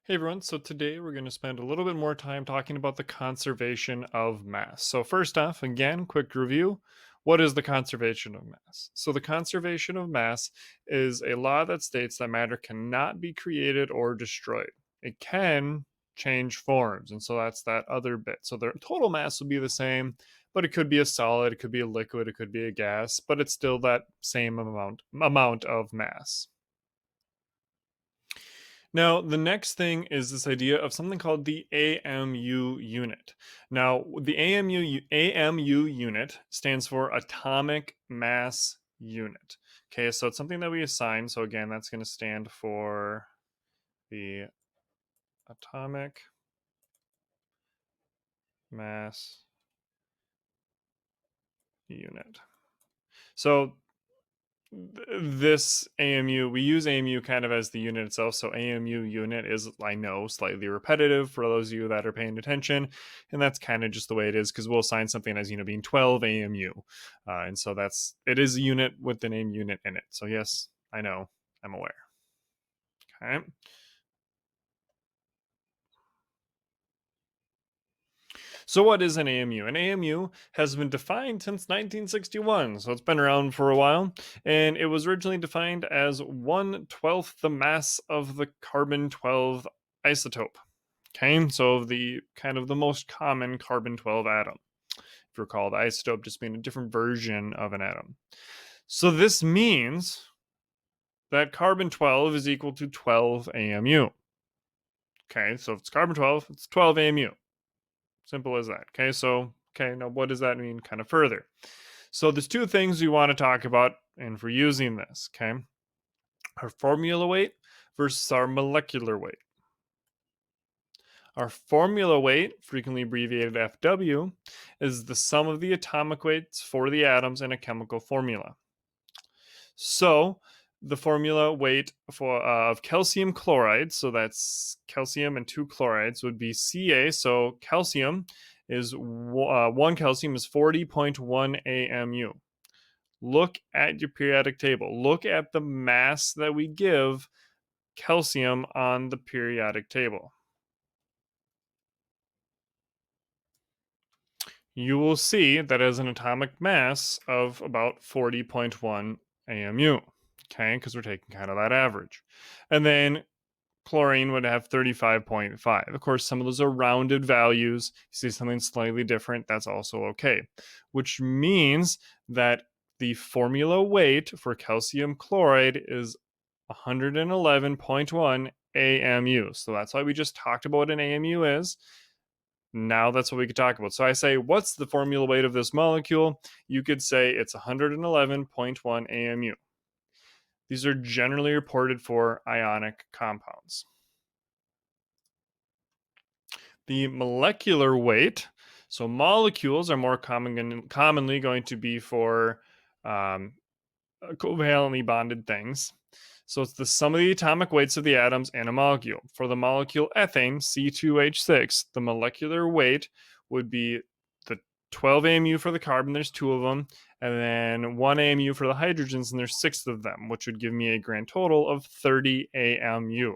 Hey everyone, so today we're going to spend a little bit more time talking about the conservation of mass. So, first off, again, quick review. What is the conservation of mass? So, the conservation of mass is a law that states that matter cannot be created or destroyed. It can change forms, and so that's that other bit. So, the total mass will be the same, but it could be a solid, it could be a liquid, it could be a gas, but it's still that same amount of mass. Now, the next thing is this idea of something called the AMU unit. Now, the AMU unit stands for atomic mass unit. Okay, so it's something that we assign. So, again, that's going to stand for the atomic mass unit. So, this AMU, we use AMU kind of as the unit itself. So AMU unit is, I know, slightly repetitive for those of you that are paying attention. And that's kind of just the way it is because we'll assign something as, being 12 AMU. And so it is a unit with the name unit in it. So yes, I know, I'm aware. Okay. So, what is an AMU? An AMU has been defined since 1961, so it's been around for a while, and it was originally defined as 1/12 the mass of the carbon 12 isotope. Okay, so the kind of the most common carbon 12 atom. If you recall, the isotope just being a different version of an atom. So, this means that carbon 12 is equal to 12 AMU. Okay, so if it's carbon 12, it's 12 AMU. Simple as that. Okay, now what does that mean kind of further? So there's two things we want to talk about and for using this, okay? Our formula weight versus our molecular weight. Our formula weight, frequently abbreviated FW, is the sum of the atomic weights for the atoms in a chemical formula. So the formula weight of calcium chloride, so that's calcium and two chlorides, would be Ca. So calcium is one calcium is 40.1 AMU. Look at your periodic table. Look at the mass that we give calcium on the periodic table. You will see that as an atomic mass of about 40.1 AMU. Okay, because we're taking kind of that average. And then chlorine would have 35.5. Of course, some of those are rounded values. You see something slightly different, that's also okay. Which means that the formula weight for calcium chloride is 111.1 AMU. So that's why we just talked about what an AMU is. Now that's what we could talk about. So I say, what's the formula weight of this molecule? You could say it's 111.1 AMU. These are generally reported for ionic compounds. The molecular weight, so molecules are more commonly going to be for um, covalently bonded things. So it's the sum of the atomic weights of the atoms in a molecule. For the molecule ethane, C2H6, the molecular weight would be the 12 AMU for the carbon, there's two of them, and then 1 AMU for the hydrogens, and there's six of them, which would give me a grand total of 30 AMU.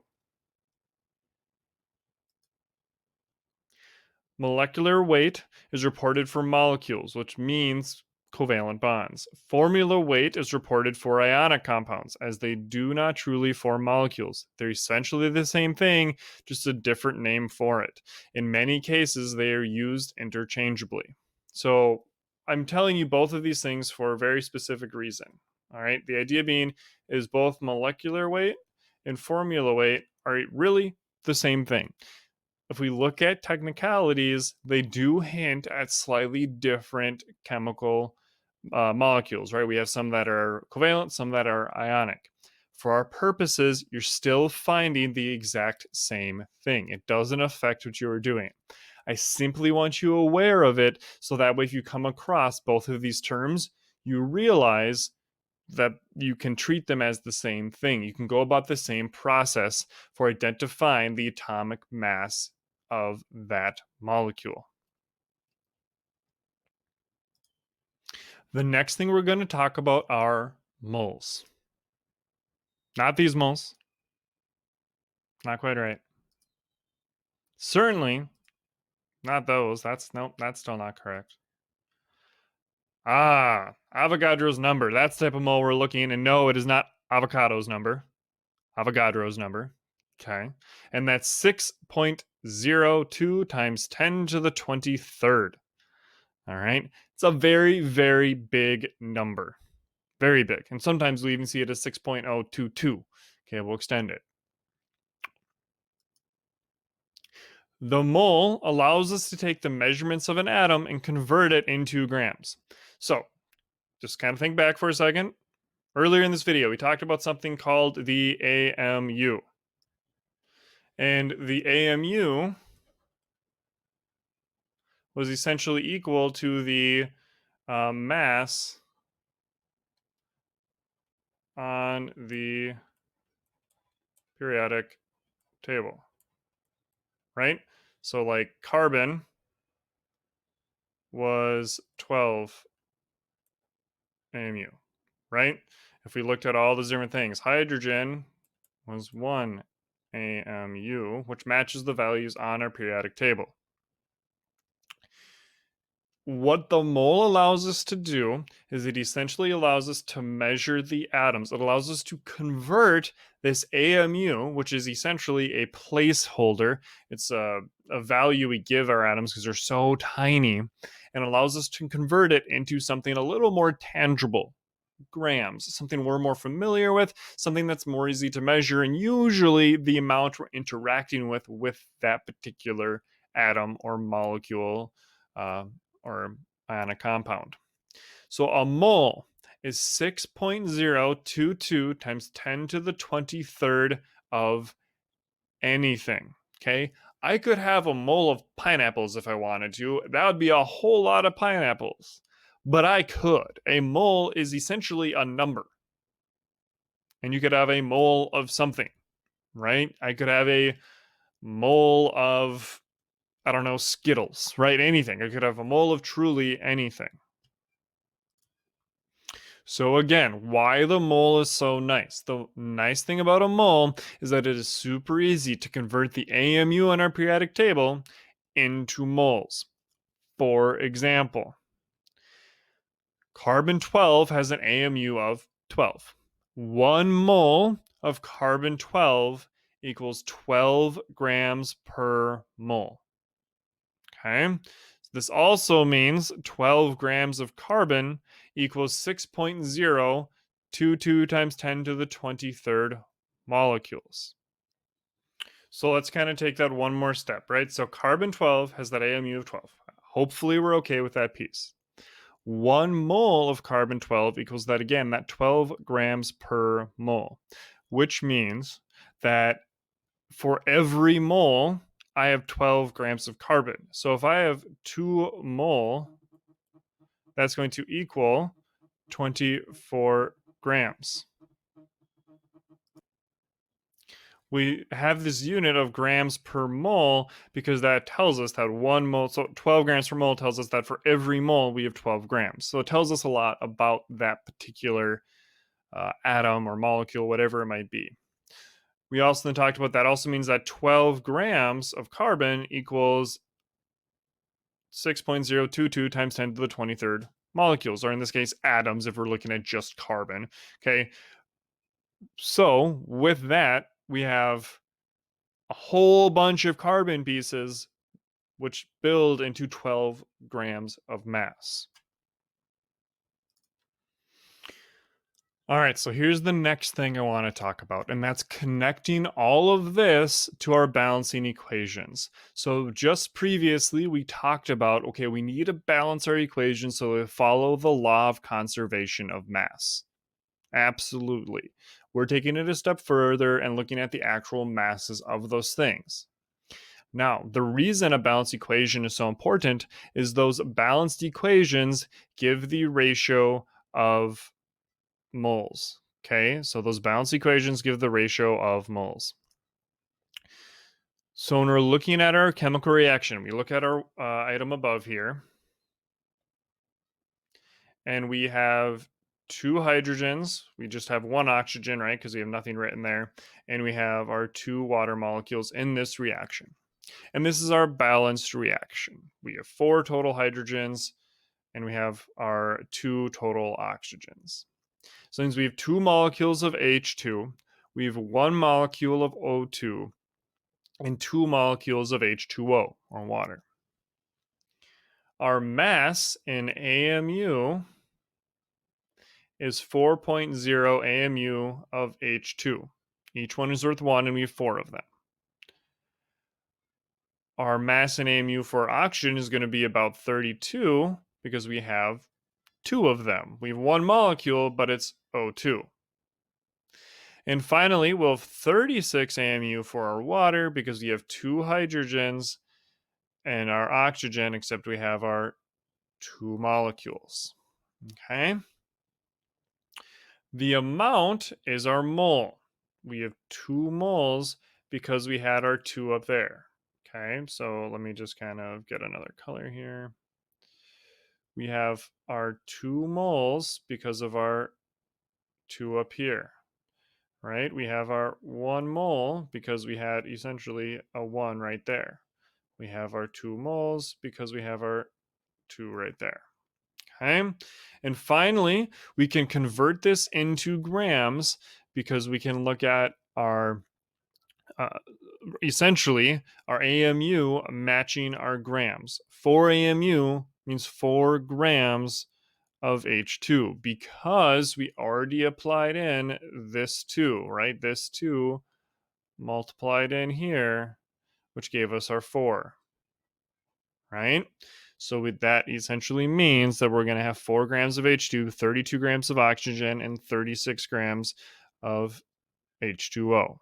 Molecular weight is reported for molecules, which means covalent bonds. Formula weight is reported for ionic compounds, as they do not truly form molecules. They're essentially the same thing, just a different name for it. In many cases, they are used interchangeably. So I'm telling you both of these things for a very specific reason. All right. The idea being is both molecular weight and formula weight are really the same thing. If we look at technicalities, they do hint at slightly different chemical molecules, right? We have some that are covalent, some that are ionic. For our purposes, you're still finding the exact same thing. It doesn't affect what you are doing. I simply want you aware of it so that way if you come across both of these terms, you realize that you can treat them as the same thing. You can go about the same process for identifying the atomic mass of that molecule. The next thing we're going to talk about are moles. Not these moles. Not quite right. Certainly not those. Nope, that's still not correct. Ah, Avogadro's number. That's the type of mole we're looking, and no, it is not avocado's number. Avogadro's number. Okay. And that's 6.02 times 10 to the 23rd. All right. It's a very, very big number. Very big. And sometimes we even see it as 6.022. Okay, we'll extend it. The mole allows us to take the measurements of an atom and convert it into grams. So, just kind of think back for a second. Earlier in this video, we talked about something called the AMU. And the AMU was essentially equal to the mass on the periodic table, right? So, like, carbon was 12 AMU, right? If we looked at all those different things, hydrogen was 1 AMU, which matches the values on our periodic table. What the mole allows us to do is it essentially allows us to measure the atoms. It allows us to convert this AMU, which is essentially a placeholder. It's a value we give our atoms because they're so tiny, and allows us to convert it into something a little more tangible. Grams, something we're more familiar with, something that's more easy to measure, and usually the amount we're interacting with that particular atom or molecule uh, or ionic compound. So a mole is 6.022 times 10 to the 23rd of anything. Okay. I could have a mole of pineapples if I wanted to. That would be a whole lot of pineapples. But I could. A mole is essentially a number. And you could have a mole of something, right? I could have a mole of, I don't know, Skittles, right? Anything. I could have a mole of truly anything. So again, why the mole is so nice. The nice thing about a mole is that it is super easy to convert the AMU on our periodic table into moles. For example, carbon 12 has an AMU of 12. 1 mole of carbon 12 equals 12 grams per mole. Okay. This also means 12 grams of carbon equals 6.022 times 10 to the 23rd molecules. So let's kind of take that one more step, right? So carbon 12 has that AMU of 12. Hopefully we're okay with that piece. 1 mole of carbon 12 equals that again, that 12 grams per mole, which means that for every mole, I have 12 grams of carbon. So if I have 2 mole, that's going to equal 24 grams. We have this unit of grams per mole because that tells us that 1 mole, so 12 grams per mole tells us that for every mole we have 12 grams. So it tells us a lot about that particular atom or molecule, whatever it might be. We also then talked about that also means that 12 grams of carbon equals 6.022 times 10 to the 23rd molecules, or in this case, atoms, if we're looking at just carbon. Okay. So with that, we have a whole bunch of carbon pieces which build into 12 grams of mass. All right, so here's the next thing I want to talk about, and that's connecting all of this to our balancing equations. So just previously, we talked about, okay, we need to balance our equations so they follow the law of conservation of mass. Absolutely. We're taking it a step further and looking at the actual masses of those things. Now, the reason a balanced equation is so important is those balanced equations give the ratio of moles. Okay, so those balanced equations give the ratio of moles. So when we're looking at our chemical reaction, we look at our item above here, and we have 2 hydrogens. We just have 1 oxygen, right? Because we have nothing written there. And we have our 2 water molecules in this reaction. And this is our balanced reaction. We have 4 total hydrogens and we have our 2 total oxygens. So that means we have 2 molecules of H2, we have 1 molecule of O2, and 2 molecules of H2O, or water. Our mass in AMU is 4.0 AMU of H2. Each one is worth 1, and we have 4 of them. Our mass in AMU for oxygen is going to be about 32 because we have 2 of them. We have 1 molecule, but it's O2. And finally, we'll have 36 AMU for our water because we have 2 hydrogens and our oxygen, except we have our 2 molecules. Okay. The amount is our mole. We have 2 moles because we had our 2 up there. Okay, so let me just kind of get another color here. We have our 2 moles because of our 2 up here, right? We have our 1 mole because we had essentially a 1 right there. We have our 2 moles because we have our 2 right there. Okay. And finally, we can convert this into grams because we can look at our uh, essentially our AMU matching our grams. 4 AMU means 4 grams of H2 because we already applied in this 2, right? This 2 multiplied in here, which gave us our 4, right? So with that essentially means that we're going to have 4 grams of H2, 32 grams of oxygen, and 36 grams of H2O.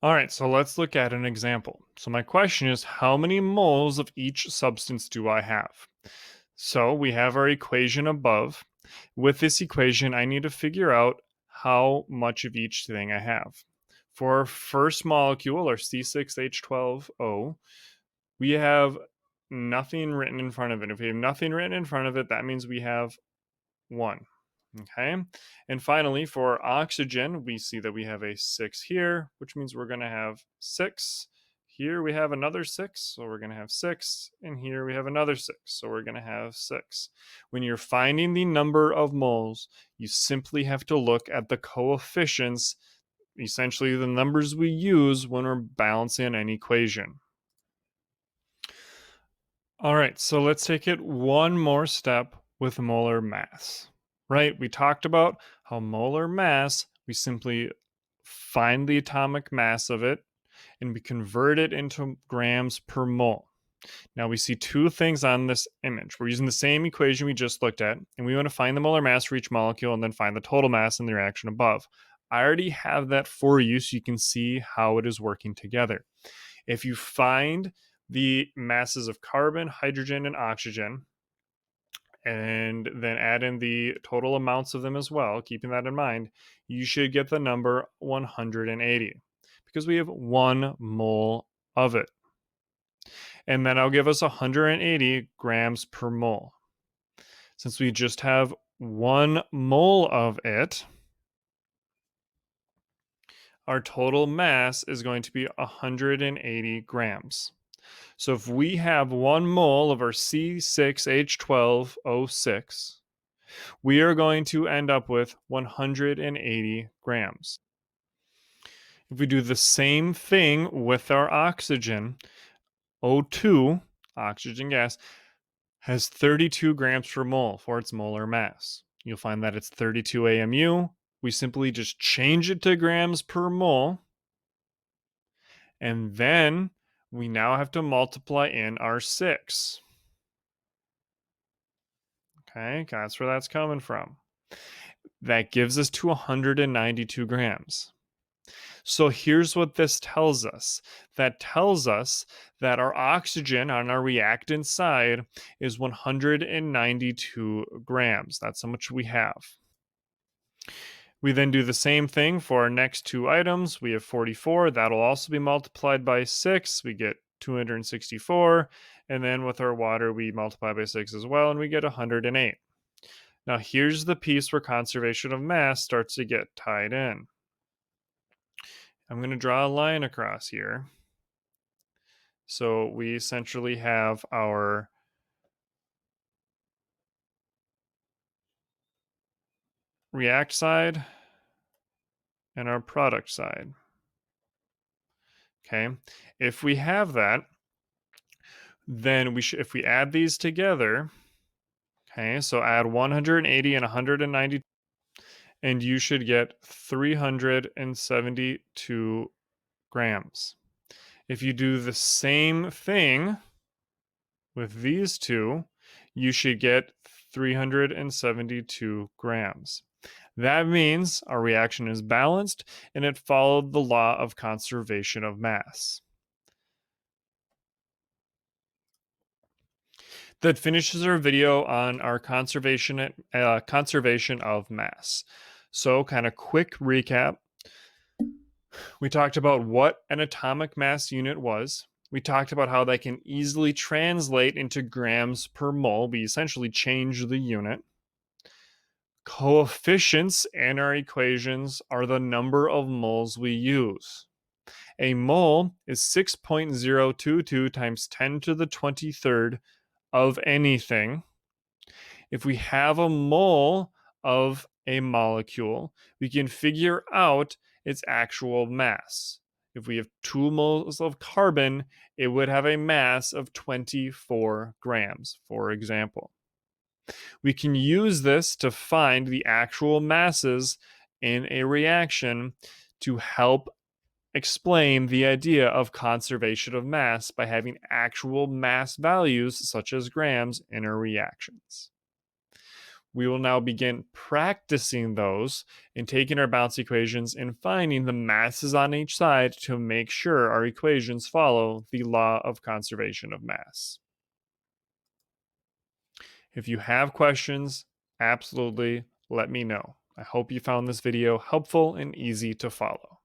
All right, so let's look at an example. So my question is, how many moles of each substance do I have? So we have our equation above. With this equation, I need to figure out how much of each thing I have. For our first molecule, our C6H12O, we have nothing written in front of it. If we have nothing written in front of it, that means we have 1. Okay. And finally, for oxygen, we see that we have a 6 here, which means we're going to have 6. Here we have another 6, so we're going to have 6. And here we have another 6, so we're going to have 6. When you're finding the number of moles, you simply have to look at the coefficients, essentially the numbers we use when we're balancing an equation. All right, so let's take it one more step with molar mass, right? We talked about how molar mass, we simply find the atomic mass of it and we convert it into grams per mole. Now we see 2 things on this image. We're using the same equation we just looked at, and we want to find the molar mass for each molecule and then find the total mass in the reaction above. I already have that for you so you can see how it is working together. If you find the masses of carbon, hydrogen, and oxygen, and then add in the total amounts of them as well, keeping that in mind, you should get the number 180 because we have 1 mole of it. And then I'll give us 180 grams per mole. Since we just have 1 mole of it, our total mass is going to be 180 grams. So if we have 1 mole of our C6H12O6, we are going to end up with 180 grams. If we do the same thing with our oxygen, O2, oxygen gas, has 32 grams per mole for its molar mass. You'll find that it's 32 AMU. We simply just change it to grams per mole. And then we now have to multiply in our 6. Okay, that's where that's coming from. That gives us to 192 grams. So here's what this tells us. That tells us that our oxygen on our reactant side is 192 grams. That's how much we have. We then do the same thing for our next 2 items. We have 44. That'll also be multiplied by 6. We get 264. And then with our water, we multiply by 6 as well, and we get 108. Now here's the piece where conservation of mass starts to get tied in. I'm going to draw a line across here. So we essentially have our react side and our product side. Okay, if we have that, then we should, if we add these together, okay, so add 180 and 190, and you should get 372 grams. If you do the same thing with these two, you should get 372 grams. That means our reaction is balanced and it followed the law of conservation of mass. That finishes our video on our conservation of mass. So, kind of quick recap. We talked about what an atomic mass unit was. We talked about how that can easily translate into grams per mole. We essentially change the unit. Coefficients in our equations are the number of moles we use. A mole is 6.022 times 10 to the 23rd of anything. If we have a mole of a molecule, we can figure out its actual mass. If we have 2 moles of carbon, it would have a mass of 24 grams, for example. We can use this to find the actual masses in a reaction to help explain the idea of conservation of mass by having actual mass values such as grams in our reactions. We will now begin practicing those and taking our balance equations and finding the masses on each side to make sure our equations follow the law of conservation of mass. If you have questions, absolutely let me know. I hope you found this video helpful and easy to follow.